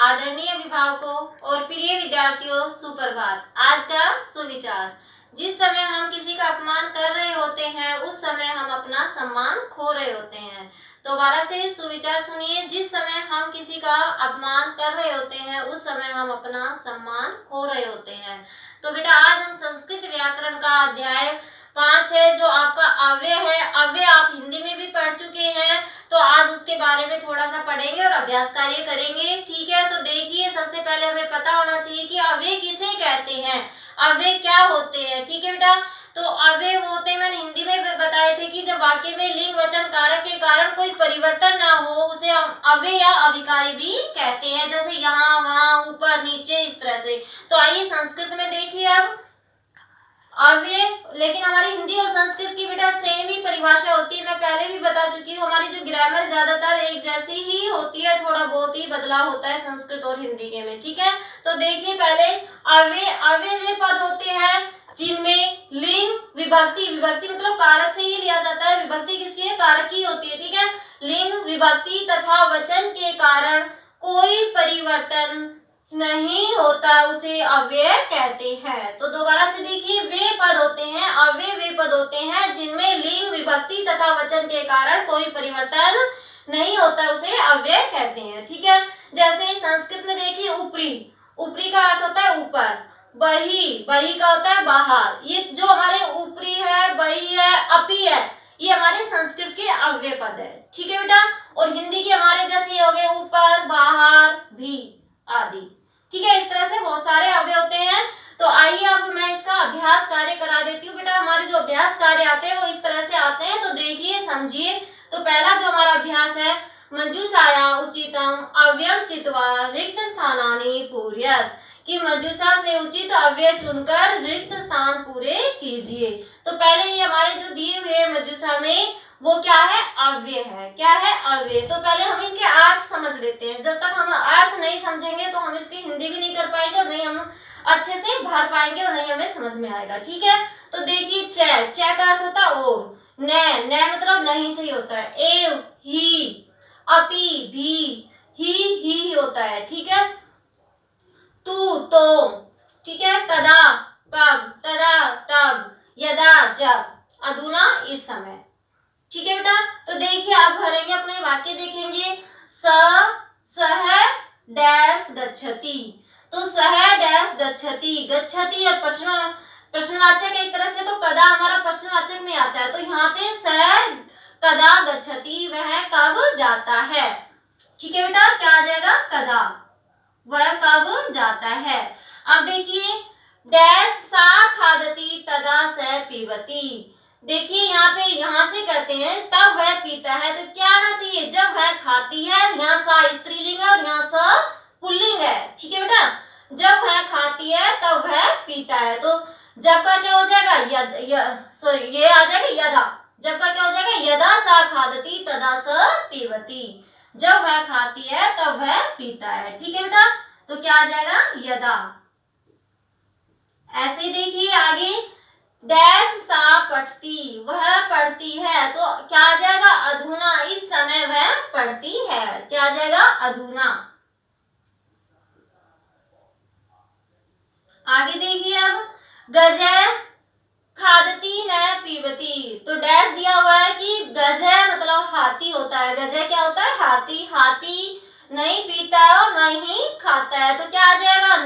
आदरणीय अभिभावकों और प्रिय विद्यार्थियों, सुप्रभात। आज का सुविचार। जिस समय हम किसी का अपमान कर रहे होते हैं उस समय हम अपना सम्मान खो रहे होते हैं। दोबारा से सुविचार सुनिए। जिस समय हम किसी का अपमान कर रहे होते हैं उस समय हम अपना सम्मान खो रहे होते हैं। तो बेटा आज हम संस्कृत व्याकरण का अध्याय 5 है जो आपका अव्यय है। अव्यय आप हिंदी में भी पढ़ चुके हैं, तो आज उसके बारे में थोड़ा सा पढ़ेंगे और अभ्यास कार्य करेंगे। ठीक है, तो देखिए सबसे पहले हमें पता होना चाहिए कि अव्यय किसे कहते हैं, अव्यय क्या होते हैं। ठीक है बेटा, तो अव्यय वो होते हैं, मैंने हिंदी में बताए थे कि जब वाक्य में लिंग वचन कारक के कारण कोई परिवर्तन ना हो उसे हम अव्यय या अविकारी भी कहते हैं, जैसे यहाँ वहाँ ऊपर नीचे इस तरह से। तो आइए संस्कृत में देखिए अब अव्यय, लेकिन हमारी हिंदी और संस्कृत की बेटा सेम ही परिभाषा होती है। मैं पहले भी बता चुकी हूँ, हमारी जो ग्रामर ज्यादातर एक जैसी ही होती है, थोड़ा बहुत ही बदलाव होता है संस्कृत और हिंदी के में। ठीक है, तो देखिए पहले अव्यय। अव्यय वे पद होते हैं जिनमें लिंग विभक्ति, विभक्ति मतलब कारक से ही लिया जाता है, विभक्ति किसकी है, कारक की होती है। ठीक है, लिंग विभक्ति तथा वचन के कारण कोई परिवर्तन नहीं होता उसे अव्यय कहते हैं। तो दोबारा से देखिए, वे पद होते हैं अव्यय, वे पद होते हैं जिनमें लिंग विभक्ति तथा वचन के कारण कोई परिवर्तन नहीं होता उसे अव्यय कहते हैं। ठीक है, जैसे संस्कृत में देखिए ऊपरी, ऊपरी का अर्थ होता है ऊपर, बही, बही का होता है बाहर। ये जो हमारे ऊपरी है, बही है, अपी है, ये हमारे संस्कृत के अव्यय पद है। ठीक है बेटा, और हिंदी के हमारे जैसे हो गए ऊपर, बाहर, भी आदि। ठीक है, इस तरह से बहुत सारे अव्यय होते हैं। तो आइए अब मैं इसका अभ्यास कार्य करा देती हूँ। बेटा हमारे जो अभ्यास कार्य आते हैं वो इस तरह से आते हैं, तो देखिए समझिए। तो पहला जो हमारा अभ्यास है, मंजूषाया उचितम अव्ययम चित्वा रिक्त स्थानानि पूरयत, कि मंजूषा से उचित अव्यय चुनकर रिक्त स्थान पूरे कीजिए। तो पहले ये हमारे जो दिए हुए मंजूषा में वो क्या है, अव्यय है। क्या है, अव्यय। तो पहले हम इनके अर्थ समझ लेते हैं। जब तक हम अर्थ नहीं समझेंगे तो हम इसकी हिंदी भी नहीं कर पाएंगे और नहीं हम अच्छे से भर पाएंगे और नहीं हमें समझ में आएगा। ठीक है, तो देखिए च, च का अर्थ होता है और, न मतलब नहीं सही होता है, एव, ही, अपि, भी, ही होता है। ठीक है, तू, तो, ठीक है, कदा, कब, तदा, तब, यदा, जब, अधुना, इस समय। ठीक है बेटा, तो देखिए आप भरेंगे अपने वाक्य, देखेंगे सह डैश गच्छति। तो सह डैश गच्छति, गच्छति और प्रश्नवाचक एक तरह से, तो कदा हमारा प्रश्नवाचक में आता है, तो यहाँ पे सह कदा गच्छति, वह कब जाता है। ठीक है बेटा, क्या आ जाएगा, कदा, वह कब जाता है। अब देखिए डैश सा खादती तदा स पीबती। देखिए यहाँ पे यहाँ से करते हैं तब वह पीता है, तो क्या आना चाहिए, जब वह खाती है। यहाँ सा स्त्रीलिंग है और यहाँ स पुल्लिंग है। ठीक है बेटा, जब वह खाती है तब वह पीता है। तो जब का क्या हो जाएगा, ये आ जाएगा यदा। जब का क्या हो जाएगा, यदा सा खादती तदा स पीबती, जब वह खाती है तब वह पीता है। ठीक है बेटा, तो क्या आ जाएगा, यदा। ऐसे ही देखिए आगे, डैश सा पढ़ती, वह पढ़ती है, तो क्या आ जाएगा, अधुना, इस समय वह पढ़ती है। क्या आ जाएगा, अधुना। आगे देखिए अब, गजय खादती न पीबती। तो डैश दिया हुआ है कि गजय मतलब हाथी होता है। गजय क्या होता है, हाथी। हाथी नहीं पीता है और नहीं खाता है, तो क्या आ जाएगा,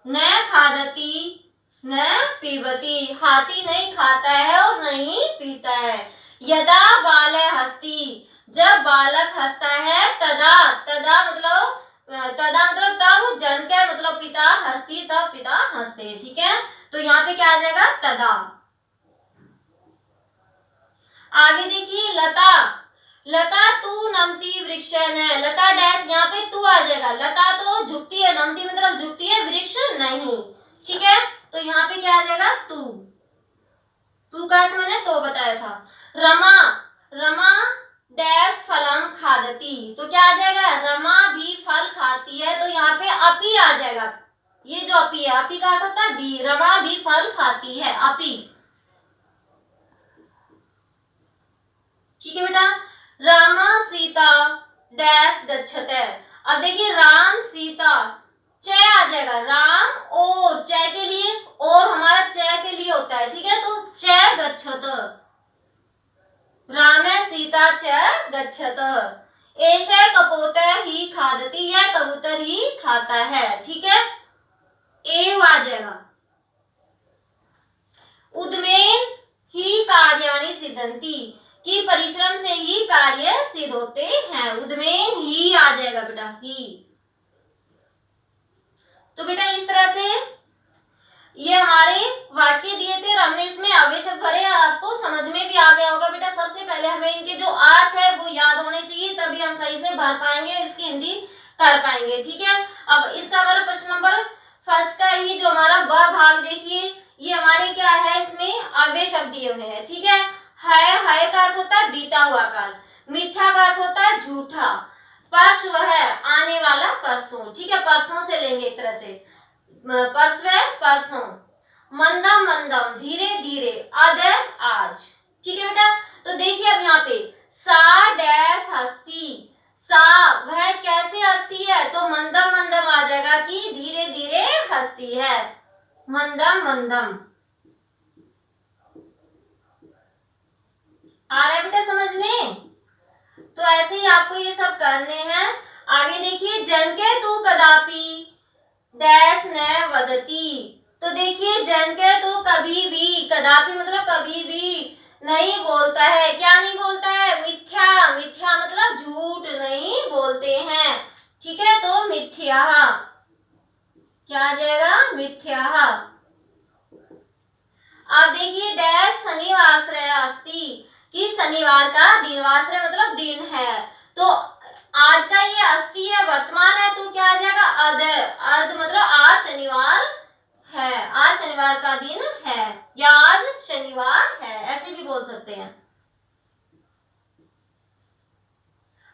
न खादती न पीबती, हाथी नहीं खाता है और नहीं पीता है। यदा बालः हस्ति, जब बालक हंसता है, तदा मतलब तब, जनक मतलब पिता, हस्ती तब पिता हंसते हैं। ठीक है, तो यहाँ पे क्या आ जाएगा, तदा। आगे देखिए लता, लता तू नमती वृक्ष न, लता डैश, यहाँ पे तू आ जाएगा। लता तो झुकती है, नमती मतलब झुकती है, वृक्ष नहीं। ठीक है, तो यहाँ पे क्या आ जाएगा, तू। तू का अर्थ मैंने तो बताया था। रमा, रमा डैश फलम खादती, तो क्या आ जाएगा, रमा भी फल खाती है, तो यहाँ पे अपी आ जाएगा। ये जो अपी है, अपी का अर्थ होता है भी, रमा भी फल खाती है, अपी। ठीक है बेटा, राम सीता डैश गच्छते, अब देखिए राम सीता, च आ जाएगा, राम और च के लिए, और हमारा च के लिए होता है, ठीक है, तो च गच्छत, राम सीता च गच्छत। एष कपोत ही खादती, यह कबूतर ही खाता है, ठीक है, एव आ जाएगा। उद्मेन ही कार्याणि सिद्धंति, कि परिश्रम से ही कार्य सिद्ध होते हैं, उद्मेन ही आ जाएगा बेटा, ही। तो बेटा इस तरह से ये हमारे वाक्य दिए थे और हमने इसमें अव्यय शब्द भरे, आपको समझ में भी आ गया होगा बेटा। सबसे पहले हमें इनके जो अर्थ है वो याद होने चाहिए, तभी हम सही से भर पाएंगे, इसकी हिंदी कर पाएंगे, ठीक है। अब इसका हमारा प्रश्न नंबर फर्स्ट का ही जो हमारा ब भाग देखिए, ये हमारे क्या है, इसमें अव्यय शब्द दिए हुए हैं, ठीक है। है का अर्थ होता है बीता हुआ काल, मिथ्या का अर्थ होता है झूठा, परस्व है आने वाला परसों, ठीक है, परसों से लेंगे एक तरह से, परस्व परसों, मंदम मंदम धीरे धीरे, अद आज, ठीक है बेटा। तो देखिए अब यहाँ पे सा डैश हस्ती, सा वह कैसे हंसती है, तो मंदम मंदम आ जाएगा कि धीरे धीरे हंसती है, मंदम मंदम। आ रहा है बेटा समझ में? तो ऐसे ही आपको ये सब करने हैं। आगे देखिए जन के तू कदापि डैश न वदती, तो देखिए जन के तो कभी भी, कदापि मतलब कभी भी नहीं बोलता है, क्या नहीं बोलता है, मिथ्या, मिथ्या मतलब झूठ नहीं बोलते हैं, ठीक है, तो मिथ्या, क्या आ जाएगा, मिथ्या। आप देखिए डैश शनिवाश्रय अस्ति, कि शनिवार का दिनवाश्रय मतलब दिन है, तो आज का ये अस्ति है, वर्तमान है, तो क्या आ जाएगा, अद, अद मतलब आज शनिवार है, आज शनिवार का दिन है, या आज शनिवार है, ऐसे भी बोल सकते हैं।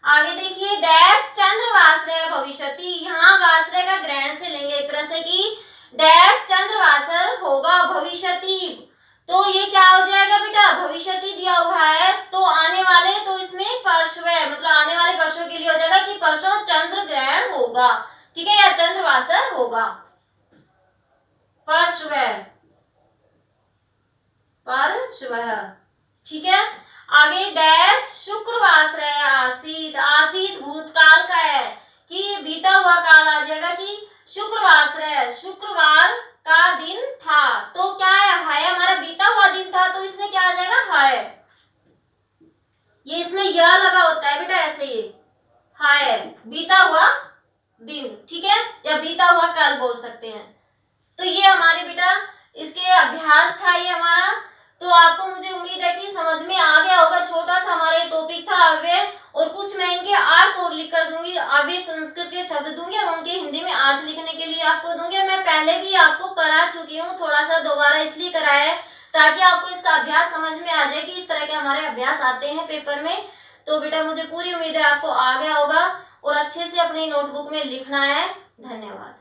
आगे देखिए डैश चंद्रवासर भविष्यति, यहाँ वासरे का ग्रहण से लेंगे एक तरह से कि डैश चंद्रवासर होगा भविष्यति, तो ये क्या हो जाएगा बेटा, भविष्यति दिया हुआ है, तो आने वाले, तो इसमें परसों मतलब आने वाले परसों के लिए हो जाएगा कि परसों चंद्र ग्रहण होगा, ठीक है, या चंद्रवासर होगा, परसों, परसों, ठीक है। आगे डैश शुक्रवासर आसीत, आसीत भूतकाल का है कि बीता हुआ काल आ जाएगा कि शुक्रवासर, शुक्रवार का दिन था, तो क्या है हमारा बीता हुआ दिन था, तो इसमें क्या आ जाएगा, है, ये इसमें यह लगा होता है बेटा, ऐसे ही है बीता हुआ दिन, ठीक है, या बीता हुआ काल बोल सकते हैं। तो ये हमारे बेटा इसके अभ्यास था ये हमारा, तो आपको मुझे उम्मीद है कि समझ में आ गया होगा। छोटा सा हमारा टॉपिक था अव्यय, और कुछ मैं इनके अर्थ और लिख कर दूंगी, अव्यय संस्कृत के शब्द दूंगी और उनके हिंदी में अर्थ लिखने के लिए आपको दूंगी, और मैं पहले भी आपको करा चुकी हूँ, थोड़ा सा दोबारा इसलिए कराया है ताकि आपको इसका अभ्यास समझ में आ जाए कि इस तरह के हमारे अभ्यास आते हैं पेपर में। तो बेटा मुझे पूरी उम्मीद है आपको आ गया होगा, और अच्छे से अपनी नोटबुक में लिखना है। धन्यवाद।